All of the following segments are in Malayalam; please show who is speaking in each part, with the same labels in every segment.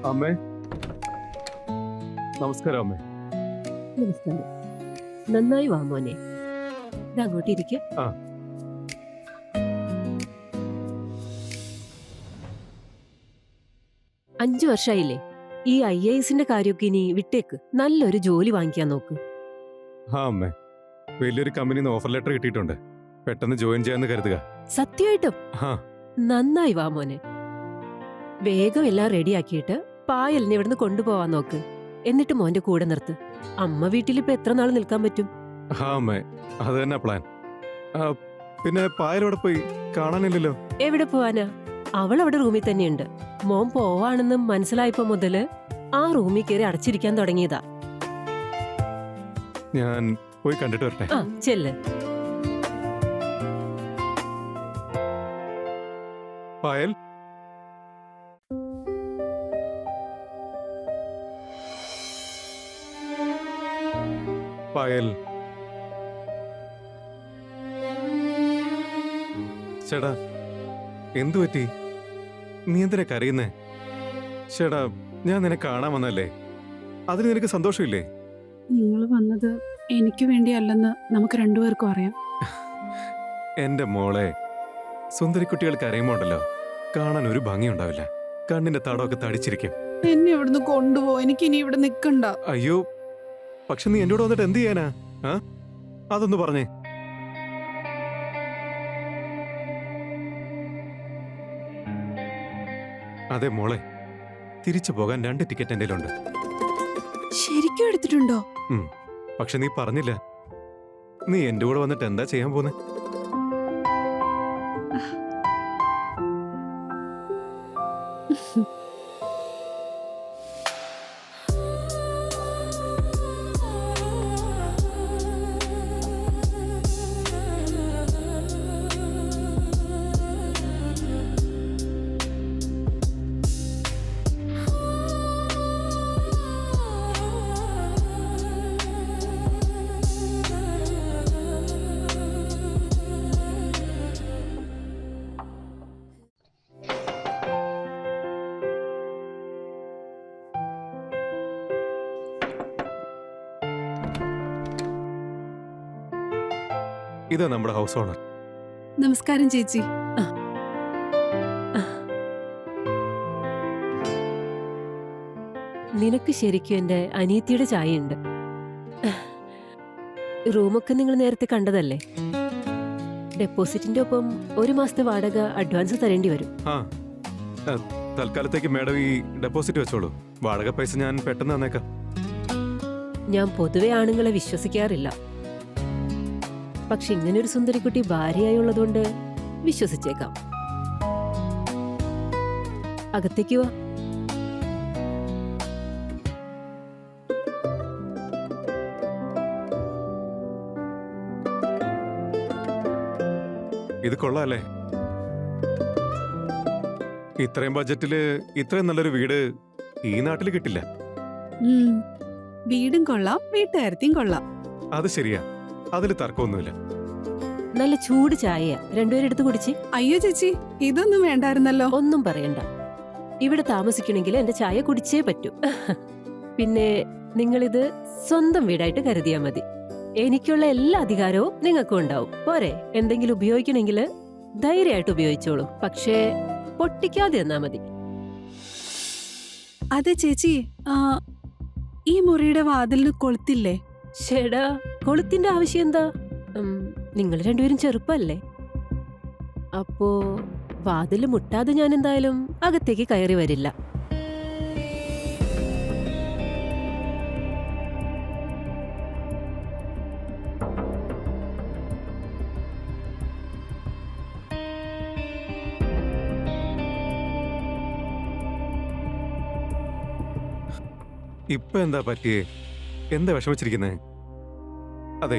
Speaker 1: അമ്മേ, നമസ്കാരം അമ്മേ.
Speaker 2: നമസ്കാരം. നന്നായി വാ മോനെ. അങ്ങോട്ടിരിക്കെ.
Speaker 1: ആ.
Speaker 2: അഞ്ചു വർഷായില്ലേ? ഈ IASന്റെ കാര്യമൊക്കെ ഇനി വിട്ടേക്ക്. നല്ലൊരു ജോലി വാങ്ങിക്കാൻ നോക്ക്.
Speaker 1: ആ അമ്മേ, വലിയൊരു കമ്പനിന്ന് ഓഫർ ലെറ്റർ കിട്ടിയിട്ടുണ്ട്. പെട്ടെന്ന് ജോയിൻ ചെയ്യാന്ന് കരുതുക.
Speaker 2: സത്യമായിട്ടും
Speaker 1: ആ.
Speaker 2: നന്നായി വാ മോനെ. വേഗം എല്ലാം റെഡിയാക്കിയിട്ട് പായലിനെ ഇവിടുന്ന് കൊണ്ടുപോവാൻ നോക്ക്. എന്നിട്ട് മോന്റെ കൂടെ നിർത്ത്. അമ്മ വീട്ടിലിപ്പോ എത്ര നാൾ നിൽക്കാൻ പറ്റും?
Speaker 1: ആ അമ്മേ, അത് തന്നെ പ്ലാൻ. പിന്നെ പായലോടെ പോയി കാണാനില്ലല്ലോ.
Speaker 2: എവിടെ പോവാനാ? അവൾ അവിടെ റൂമിൽ തന്നെയുണ്ട്. മോൻ പോവാണെന്നും മനസ്സിലായപ്പോ മുതല് ആ റൂമിൽ കയറി അടച്ചിരിക്കാൻ തുടങ്ങിയതാ.
Speaker 1: ഞാൻ പോയി കണ്ടിട്ട് വരട്ടെ.
Speaker 2: ആ ചെല്ല്.
Speaker 1: പായൽ, പായൽ. ചേടാ, എന്തു പറ്റി? നീ എന്തിനാ കരയുന്നേ? ചേടാ, ഞാൻ നിന്നെ കാണാൻ വന്നല്ലേ. അതിന് നിനക്ക് സന്തോഷമില്ലേ?
Speaker 3: നിങ്ങൾ വന്നത് എനിക്ക് വേണ്ടിയല്ലെന്ന് നമുക്ക് രണ്ടുപേർക്കും അറിയാം.
Speaker 1: എന്റെ മോളെ, സുന്ദരിക്കുട്ടികൾ കരയുമ്പോണ്ടല്ലോ കാണാൻ ഒരു ഭംഗിയുണ്ടാവില്ല. കണ്ണിന്റെ തടമൊക്കെ തടിച്ചിരിക്കും.
Speaker 3: എന്നെ ഇവിടുന്ന് കൊണ്ടുപോ, എനിക്ക് ഇനി ഇവിടെ നിക്കണ്ട.
Speaker 1: അയ്യോ, പക്ഷെ നീ എന്റെ കൂടെ വന്നിട്ട് എന്ത് ചെയ്യാനാ? അതൊന്ന് പറഞ്ഞേ. അതെ മോളെ, തിരിച്ചു പോകാൻ 2 ടിക്കറ്റ് എന്റെ കയ്യിലുണ്ട്.
Speaker 3: ശരിക്കും എടുത്തിട്ടുണ്ടോ?
Speaker 1: പക്ഷെ നീ പറഞ്ഞില്ല. നീ എന്റെ കൂടെ വന്നിട്ട് എന്താ ചെയ്യാൻ പോന്നെ? ഇതാ നമ്മുടെ ഹൗസ് ഓണർ.
Speaker 3: നമസ്കാരം ചേച്ചി.
Speaker 2: നിനക്ക് ശരിക്കും എന്റെ അനിയത്തിയുടെ ചായയുണ്ട്. റൂമൊക്കെ നിങ്ങൾ നേരത്തെ കണ്ടതല്ലേ? ഡെപ്പോസിറ്റിന്റെ ഒപ്പം 1 മാസത്തെ വാടക അഡ്വാൻസ് തരേണ്ടി വരും.
Speaker 1: തൽക്കാലത്തേക്ക് മാഡം ഈ ഡെപ്പോസിറ്റ് വെച്ചോളൂ. വാടക പൈസ ഞാൻ പെട്ടെന്ന് തന്നേക്കാം.
Speaker 2: ഞാൻ പൊതുവെ ആണുങ്ങളെ വിശ്വസിക്കാറില്ല. പക്ഷെ ഇങ്ങനൊരു സുന്ദരിക്കുട്ടി ഭാര്യയായുള്ളതുകൊണ്ട് വിശ്വസിച്ചേക്കാം. അകത്തേക്ക് വാ.
Speaker 1: ഇത് കൊള്ളാല്ലേ? ഇത്രയും ബഡ്ജറ്റില് ഇത്രയും നല്ലൊരു വീട് ഈ നാട്ടിൽ കിട്ടില്ല.
Speaker 3: വീടും കൊള്ളാം, വീട്ടുകാരത്തെയും കൊള്ളാം.
Speaker 1: അത് ശരിയാ, അതിൽ തർക്കമൊന്നുമില്ല.
Speaker 2: നല്ല ചൂട് ചായയാ. രണ്ടുപേരും എടുത്ത് കുടിച്ച്.
Speaker 3: അയ്യോ ചേച്ചി, ഇതൊന്നും വേണ്ടായിരുന്നല്ലോ.
Speaker 2: ഒന്നും പറയണ്ട. ഇവിടെ താമസിക്കണമെങ്കിൽ എന്റെ ചായ കുടിച്ചേ പറ്റൂ. പിന്നെ നിങ്ങളിത് സ്വന്തം വീടായിട്ട് കരുതിയാ മതി. എനിക്കുള്ള എല്ലാ അധികാരവും നിങ്ങൾക്കും ഉണ്ടാവും. പോരെ? എന്തെങ്കിലും ഉപയോഗിക്കണമെങ്കിൽ ധൈര്യമായിട്ട് ഉപയോഗിച്ചോളൂ. പക്ഷേ പൊട്ടിക്കാതെ എന്നാ മതി.
Speaker 3: അതെ ചേച്ചി, ഈ മുറിയുടെ വാതിലിന് കൊളുത്തില്ലേ?
Speaker 2: ചേടാ, കൊളുത്തിന്റെ ആവശ്യം എന്താ? നിങ്ങൾ രണ്ടുപേരും ചെറുപ്പല്ലേ. അപ്പോ വാതില് മുട്ടാതെ ഞാൻ എന്തായാലും അകത്തേക്ക് കയറി വരില്ല.
Speaker 1: ഇപ്പൊ എന്താ പറ്റിയേ? എന്താ വിഷമിച്ചിരിക്കുന്നേ? അതെ,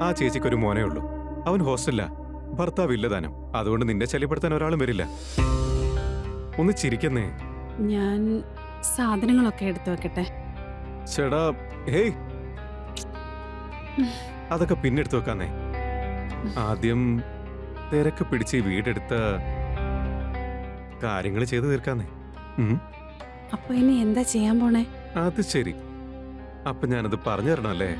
Speaker 1: ആ ചേച്ചിക്കൊരു മോനേ ഉള്ളൂ. അവൻ ഹോസ്റ്റലിലാ. ഭർത്താവ് ഇല്ലതാനും. അതുകൊണ്ട് നിന്നെ ശല്യപ്പെടുത്താൻ ഒരാളും വരില്ല. ഒന്ന് ചിരിക്കുന്നേ.
Speaker 3: ഞാൻ സാധനങ്ങളൊക്കെ എടുത്തു വെക്കട്ടെ.
Speaker 1: ചേടാ, ഹേയ്, അതൊക്കെ പിന്നെ എടുത്തു വെക്കാന്നേ. ആദ്യം തിരക്ക് പിടിച്ച് വീടെടുത്ത കാര്യങ്ങൾ ചെയ്തു തീർക്കാന്നേ.
Speaker 3: അപ്പൊ ഇനി എന്താ ചെയ്യാൻ പോണേ?
Speaker 1: അത് ശരി. അപ്പൊ ഞാനത് പറഞ്ഞു തരണം അല്ലേ?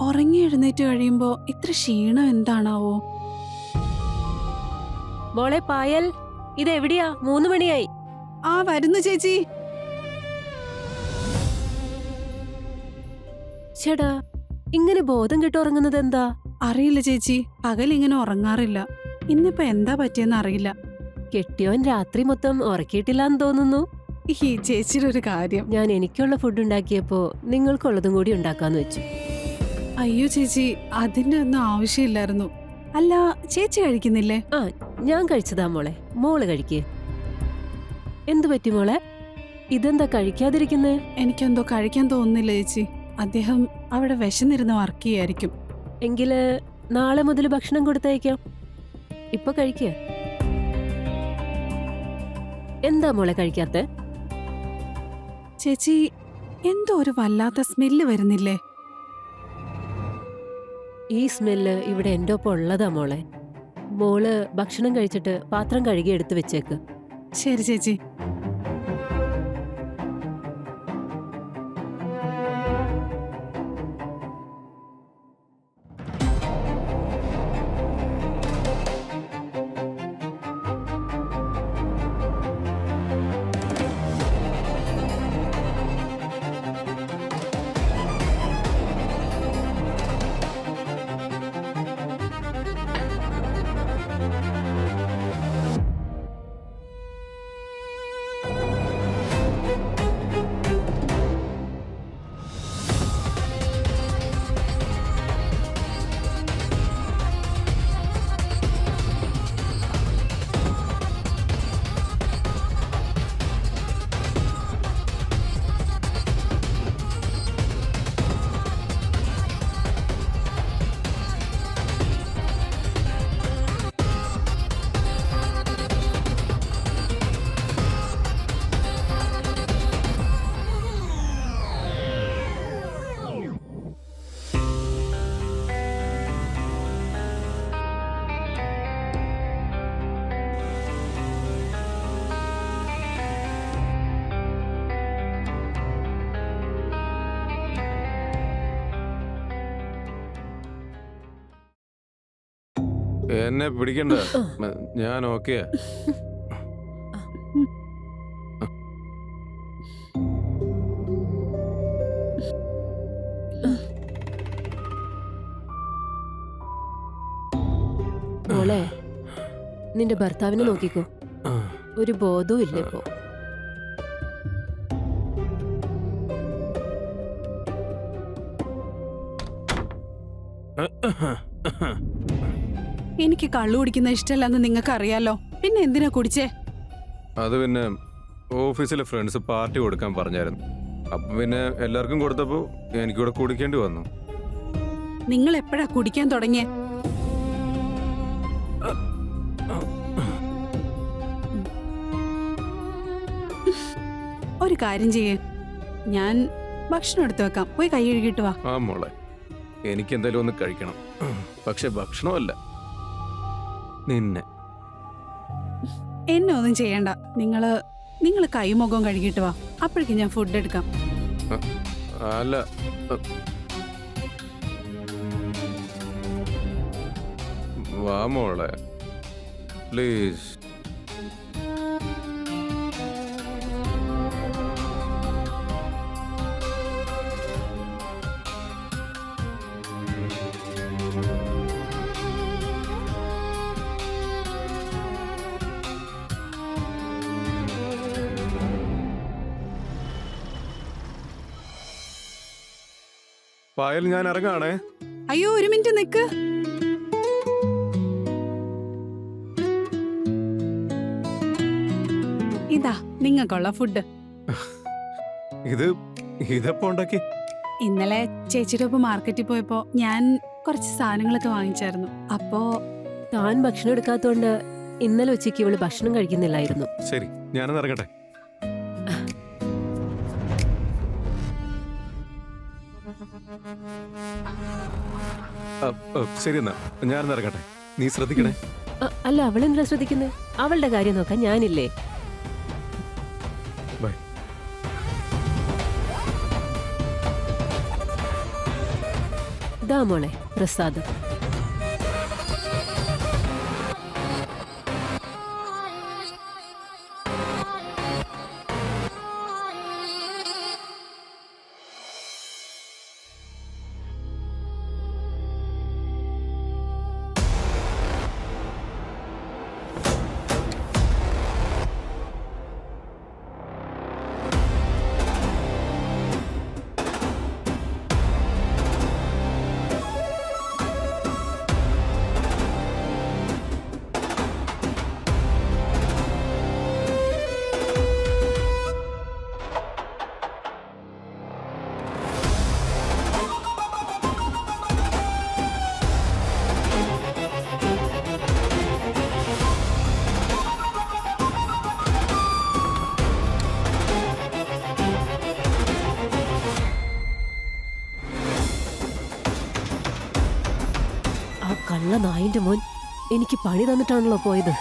Speaker 3: ഉറങ്ങി എഴുന്നേറ്റ് കഴിയുമ്പോ ഇത്ര ക്ഷീണം എന്താണാവോ?
Speaker 2: മോളെ പായൽ, ഇതെവിടെയാ? 3 മണിയായി.
Speaker 3: ആ വരുന്നു ചേച്ചി.
Speaker 2: ചേടാ, ഇങ്ങനെ ബോധം കെട്ട് ഉറങ്ങുന്നത് എന്താ?
Speaker 3: അറിയില്ല ചേച്ചി, പകൽ ഇങ്ങനെ ഉറങ്ങാറില്ല. ഇന്നിപ്പോ എന്താ പറ്റിയെന്ന് അറിയില്ല.
Speaker 2: കെട്ടിയോൻ രാത്രി മൊത്തം ഉറക്കിയിട്ടില്ലാന്ന് തോന്നുന്നു.
Speaker 3: ഈ ചേച്ചിയുടെ ഒരു കാര്യം.
Speaker 2: ഞാൻ എനിക്കുള്ള ഫുഡ് ഉണ്ടാക്കിയപ്പോ നിങ്ങൾക്കുള്ളതും കൂടി ഉണ്ടാക്കാന്ന് വെച്ചു.
Speaker 3: അയ്യോ ചേച്ചി, അതിന്റെ ഒന്നും ആവശ്യമില്ലായിരുന്നു. അല്ല, ചേച്ചി കഴിക്കുന്നില്ലേ?
Speaker 2: ആ, ഞാൻ കഴിച്ചതാ മോളെ. മോള് കഴിക്കേ. എന്തു പറ്റി മോളെ? ഇതെന്താ കഴിക്കാതിരിക്കുന്നേ?
Speaker 3: എനിക്കെന്തോ കഴിക്കാൻ തോന്നുന്നില്ല ചേച്ചി. അദ്ദേഹം അവിടെ വിശന്നിരുന്ന് വർക്ക് ചെയ്യായിരിക്കും.
Speaker 2: എങ്കില് നാളെ മുതൽ ഭക്ഷണം കൊടുത്തയക്കാം. ഇപ്പൊ കഴിക്കേ. എന്താ മോളെ കഴിക്കാത്ത?
Speaker 3: ചേച്ചി, എന്തോ ഒരു വല്ലാത്ത സ്മെല്ല് വരുന്നില്ലേ?
Speaker 2: ഈ സ്മെല്ല് ഇവിടെ എൻ്റെ ഒപ്പം ഉള്ളതാ മോളെ. മോള് ഭക്ഷണം കഴിച്ചിട്ട് പാത്രം കഴുകി എടുത്തു വെച്ചേക്ക്.
Speaker 3: ശരി ചേച്ചി.
Speaker 1: എന്നെ പിടിക്കണ്ട, ഞാൻ ഓക്കെയാ.
Speaker 2: മോളെ, നിന്റെ ഭർത്താവിനെ നോക്കിക്കോ. ഒരു ബോധവും ഇല്ല ഇപ്പോ.
Speaker 3: എനിക്ക് കള്ളു കുടിക്കുന്ന ഇഷ്ടമല്ലെന്ന് നിങ്ങൾക്ക് അറിയാലോ, പിന്നെ എന്തിനാ കുടിച്ചേ?
Speaker 1: അത് പിന്നെ ഓഫീസിലെ ഫ്രണ്ട്സ് പാർട്ടി കൊടുക്കാൻ പറഞ്ഞായിരുന്നു. അപ്പം പിന്നെ എല്ലാവർക്കും കൊടുത്തപ്പോൾ എനിക്കിവിടെ കുടിക്കേണ്ടി വന്നു.
Speaker 3: നിങ്ങൾ എപ്പോഴാ കുടിക്കാൻ തുടങ്ങിയേ? ഒരു കാര്യം ചെയ്യേ, ഞാൻ ഭക്ഷണം എടുത്തു വെക്കാം, പോയി കൈ കഴുകിയിട്ട് വാ.
Speaker 1: ആ മോളെ, എനിക്കെന്തായാലും ഒന്ന് കഴിക്കണം. പക്ഷെ ഭക്ഷണമല്ല, നിന്നെ.
Speaker 3: എന്നെ ഒന്നും ചെയ്യണ്ട, നിങ്ങൾ കൈമുഖം കഴുകിയിട്ട് വാ, അപ്പോഴേക്കും ഞാൻ ഫുഡ് എടുക്കാം.
Speaker 1: അല്ല, വാ മോളെ പ്ലീസ്. പായൽ, ഞാൻ ഇറങ്ങാണേ.
Speaker 3: അയ്യോ, ഒരു മിനിറ്റ് നിക്ക്. ഇതാ നിങ്ങൾക്കുള്ള ഫുഡ്.
Speaker 1: ഇതെപ്പോ ഉണ്ടാക്കി?
Speaker 3: ഇന്നലെ ചേച്ചിയുടെ ഒപ്പം മാർക്കറ്റിൽ പോയപ്പോ ഞാൻ കുറച്ച് സാധനങ്ങളൊക്കെ വാങ്ങിച്ചായിരുന്നു. അപ്പോ
Speaker 2: താൻ ഭക്ഷണം എടുക്കാത്തോണ്ട് ഇന്നലെ ഉച്ചയ്ക്ക് ഇവള് ഭക്ഷണം കഴിക്കുന്നില്ലായിരുന്നു.
Speaker 1: ശരി, ഞാനൊന്ന് ഇറങ്ങട്ടെ. ശരി, എന്നാ ഞാനൊന്ന് ഇറങ്ങട്ടെ. നീ ശ്രദ്ധിക്കണേ.
Speaker 2: അല്ല, അവളെന്താ ശ്രദ്ധിക്കുന്നത്? അവളുടെ കാര്യം നോക്കാൻ ഞാനില്ലേ?
Speaker 1: ബൈ.
Speaker 2: ദാ മോളെ പ്രസാദം. ആ കള്ള നായിന്റെ മോൻ എനിക്ക് പണി തന്നിട്ടാണല്ലോ പോയത്.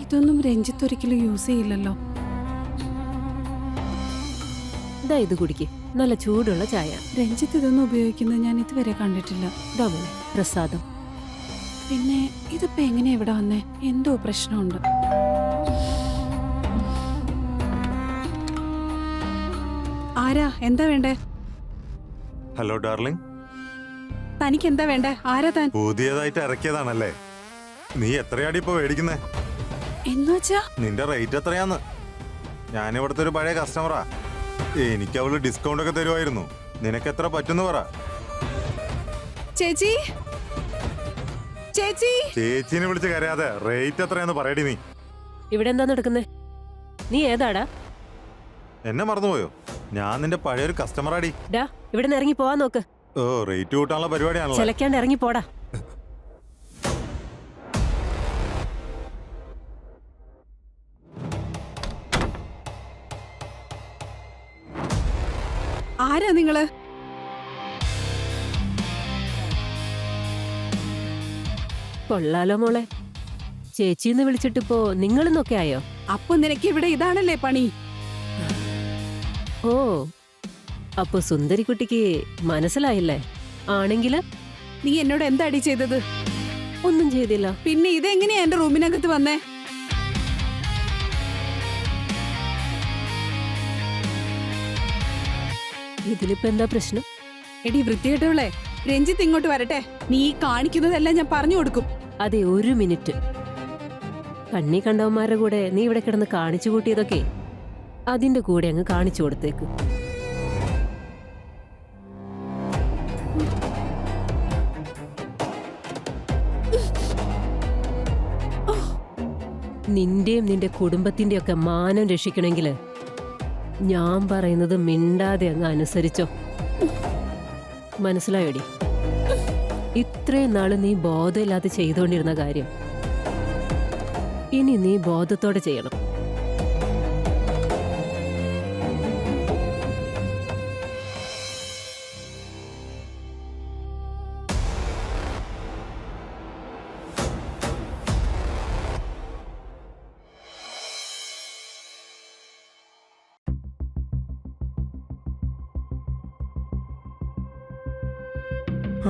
Speaker 3: ഇതൊന്നും രഞ്ജിത്ത് ഒരിക്കലും യൂസ് ചെയ്യില്ലല്ലോ.
Speaker 2: ഇതാ ഇത് കുടിക്ക്, നല്ല ചൂടുള്ള ചായ.
Speaker 3: രഞ്ജിത്ത് ഇതൊന്നും ഉപയോഗിക്കുന്നത് ഞാൻ ഇതുവരെ കണ്ടിട്ടില്ല.
Speaker 2: ഇതാ മോളെ പ്രസാദം.
Speaker 3: പിന്നെ ഇതിപ്പോ എങ്ങനെയാ ഇവിടെ വന്നേ? എന്തോ പ്രശ്നമുണ്ട്. ആരാ? എന്താ വേണ്ടേ?
Speaker 4: Hello darling.
Speaker 3: തനിക്ക് എന്താ വേണ്ടേ? ആരാ താൻ?
Speaker 4: പുതിയതായിട്ട് ഇറക്കിയതാണല്ലേ? നീ എത്രയാടി ഇപ്പൊ മേടിക്കുന്നേ?
Speaker 3: എന്നുവെച്ചാ
Speaker 4: നിന്റെ റേറ്റ് എത്രയാന്ന്? ഞാനിവിടുത്തെ ഒരു പഴയ കസ്റ്റമറാ. എനിക്ക് അവള് ഡിസ്കൗണ്ട് ഒക്കെ തരുമായിരുന്നു. നിനക്ക് എത്ര പറ്റുന്നു പറ.
Speaker 3: ചേച്ചി, ചേച്ചി.
Speaker 4: ചേച്ചീനെ വിളിച്ച് കരയാതെ റേറ്റ് എത്രയാന്ന് പറയടി നീ.
Speaker 2: ഇവിടെ എന്താ നടക്കുന്നേ? നീ ഏതാടാ?
Speaker 4: എന്നെ മറന്നുപോയോ? ഞാൻ നിന്റെ പഴയൊരു കസ്റ്റമറാടി.
Speaker 2: ഡാ, ഇവിടെ നിന്ന് ഇറങ്ങി പോവാൻ നോക്ക്.
Speaker 4: ഓ, റേറ്റ് കൂട്ടാനുള്ള പരിപാടിയാണല്ലോ.
Speaker 2: ചിലക്കാണ്ട് ഇറങ്ങി പോടാ.
Speaker 3: ആരാ നിങ്ങള്?
Speaker 2: കൊള്ളാലോ മോളെ, ചേച്ചിന്ന് വിളിച്ചിട്ടിപ്പോ നിങ്ങളെന്നൊക്കെ ആയോ?
Speaker 3: അപ്പൊ നിനക്ക് ഇവിടെ ഇതാണല്ലേ പണി?
Speaker 2: ഓ, അപ്പൊ സുന്ദരിക്കുട്ടിക്ക് മനസ്സിലായില്ലേ? ആണെങ്കില്
Speaker 3: നീ എന്നോട് എന്താടി ചെയ്തത്?
Speaker 2: ഒന്നും ചെയ്തില്ല.
Speaker 3: പിന്നെ ഇതെങ്ങനെയാ എന്റെ റൂമിനകത്ത് വന്നേ?
Speaker 2: ഇതിലിപ്പോ എന്താ പ്രശ്നം?
Speaker 3: എടി വൃത്തികെട്ടവളെ, രഞ്ജിത്ത് ഇങ്ങോട്ട് വരട്ടെ. നീ ഈ കാണിക്കുന്നതെല്ലാം ഞാൻ പറഞ്ഞു കൊടുക്കും.
Speaker 2: അതെ, ഒരു മിനിറ്റ്. കണ്ണി കണ്ടവന്മാരുടെ കൂടെ നീ ഇവിടെ കിടന്ന് കാണിച്ചു കൂട്ടിയതൊക്കെ അതിന്റെ കൂടെ അങ്ങ് കാണിച്ചു കൊടുത്തേക്ക്. നിന്റെയും നിന്റെ കുടുംബത്തിന്റെ ഒക്കെ മാനം രക്ഷിക്കണമെങ്കില് ഞാൻ പറയുന്നത് മിണ്ടാതെ അങ്ങ് അനുസരിച്ചോ. മനസ്സിലായോടി? ഇത്രയും നാള് നീ ബോധമില്ലാതെ ചെയ്തുകൊണ്ടിരുന്ന കാര്യം ഇനി നീ ബോധത്തോടെ ചെയ്യണം.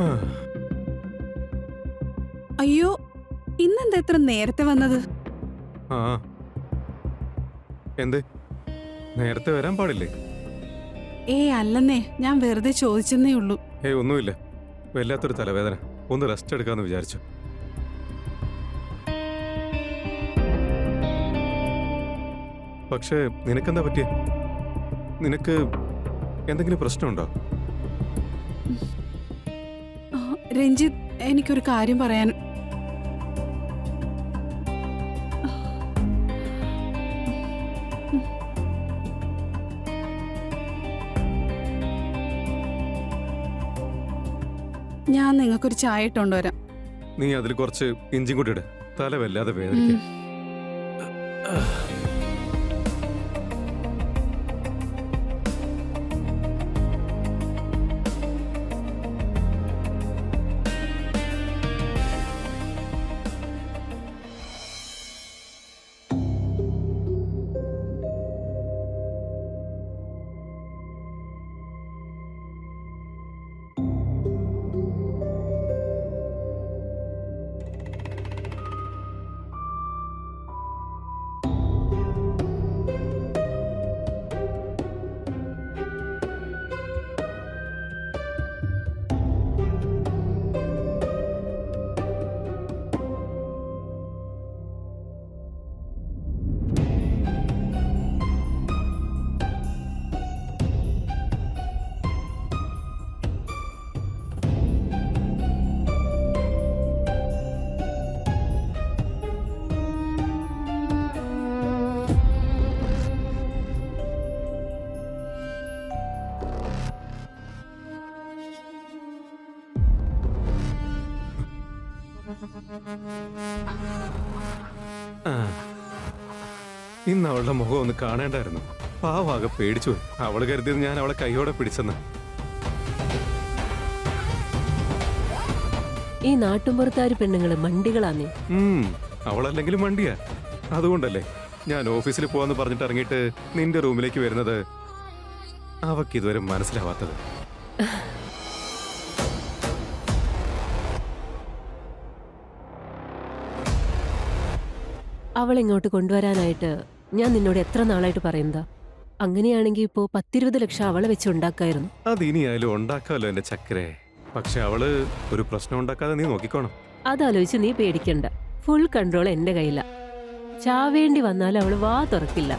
Speaker 1: ആ,
Speaker 3: അയ്യോ, ഇന്നെന്താ എത്ര നേരത്തെ വന്നത്?
Speaker 1: ആ എന്ത് നേരത്തെ വരാൻ പാടില്ലേ?
Speaker 3: അല്ലെന്നേ, ഞാൻ വെറുതെ ചോദിച്ചെന്നേ ഉള്ളൂ.
Speaker 1: ഒന്നുമില്ല, വല്ലാത്തൊരു തലവേദന, ഒന്ന് റെസ്റ്റ് എടുക്കാന്ന് വിചാരിച്ചു. പക്ഷേ നിനക്കെന്താ പറ്റിയ? നിനക്ക് എന്തെങ്കിലും പ്രശ്നമുണ്ടോ?
Speaker 3: രഞ്ജിത്ത്, എനിക്കൊരു കാര്യം പറയാൻ. ഞാൻ നിങ്ങൾക്കൊരു ചായ ഇട്ടോണ്ട് വരാം.
Speaker 1: നീ അതിൽ കുറച്ച് ഇഞ്ചിയും കൂടി ഇട്, തല വല്ലാതെ വേദനിക്കും. ആ, ഇന്ന് അവളുടെ മുഖം ഒന്ന് കാണേണ്ടായിരുന്നു. പാവാകെ പേടിച്ചു പോയി. അവള് കരുതിയത് ഞാൻ അവളെ കൈയോടെ പിടിച്ചെന്ന്.
Speaker 2: ഈ നാട്ടുമ്പുറത്താര് പെണ്ണുങ്ങള് മണ്ടികളാന്നേ.
Speaker 1: അവളല്ലെങ്കിലും വണ്ടിയാ. അതുകൊണ്ടല്ലേ ഞാൻ ഓഫീസിൽ പോവാന്ന് പറഞ്ഞിട്ട് ഇറങ്ങിയിട്ട് നിന്റെ റൂമിലേക്ക് വരുന്നത്. അവക്ക് ഇതുവരെ മനസ്സിലാവാത്തത്.
Speaker 2: അവളിങ്ങോട്ട് കൊണ്ടുവരാനായിട്ട് ഞാൻ നിന്നോട് എത്ര നാളായിട്ട് പറയുന്നതാ. അങ്ങനെയാണെങ്കിൽ ഇപ്പോ 10-20 ലക്ഷം അവളെ വെച്ച് ഉണ്ടാക്കായിരുന്നു.
Speaker 1: അത് ഇനിയായാലും ഉണ്ടാക്കാമല്ലോ എന്റെ ചക്കരെ. പക്ഷെ അവള് ഒരു പ്രശ്നം ഉണ്ടാക്കാതെ നീ നോക്കിക്കോണം.
Speaker 2: അതാലോചിച്ച് നീ പേടിക്കണ്ട. ഫുൾ കൺട്രോൾ എന്റെ കയ്യിലാ. ചാവേണ്ടി വന്നാലും അവള് വാ തുറക്കില്ല.